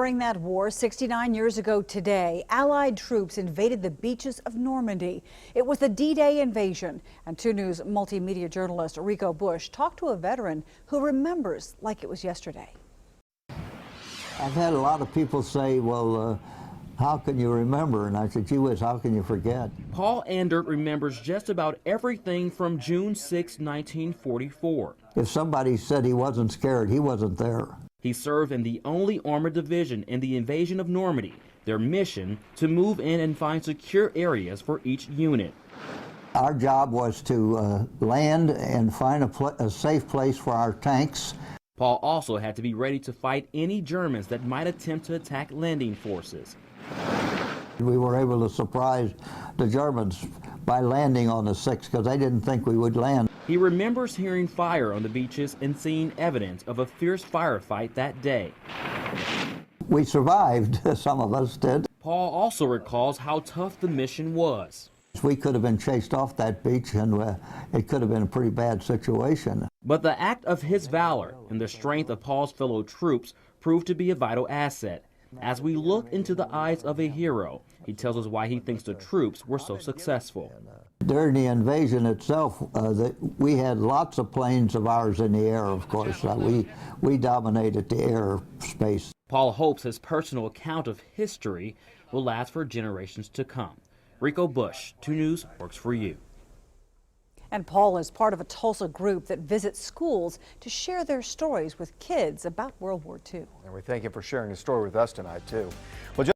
During that war, 69 years ago today, Allied troops invaded the beaches of Normandy. It was the D-Day invasion, and 2 News multimedia journalist Rico Bush talked to a veteran who remembers like it was yesterday. I've had a lot of people say, well, how can you remember? And I said, gee whiz, how can you forget? Paul Andert remembers just about everything from June 6, 1944. If somebody said he wasn't scared, he wasn't there. He served in the only armored division in the invasion of Normandy, their mission to move in and find secure areas for each unit. Our job was to land and find a safe place for our tanks. Paul also had to be ready to fight any Germans that might attempt to attack landing forces. We were able to surprise the Germans by landing on the 6th because they didn't think we would land. He remembers hearing fire on the beaches and seeing evidence of a fierce firefight that day. We survived, some of us did. Paul also recalls how tough the mission was. We could have been chased off that beach and it could have been a pretty bad situation. But the act of his valor and the strength of Paul's fellow troops proved to be a vital asset. As we look into the eyes of a hero, he tells us why he thinks the troops were so successful. During the invasion itself, we had lots of planes of ours in the air, of course. We dominated the airspace. Paul hopes his personal account of history will last for generations to come. Rico Bush, 2 News, works for you. And Paul is part of a Tulsa group that visits schools to share their stories with kids about World War II. And we thank you for sharing the story with us tonight, too. Well,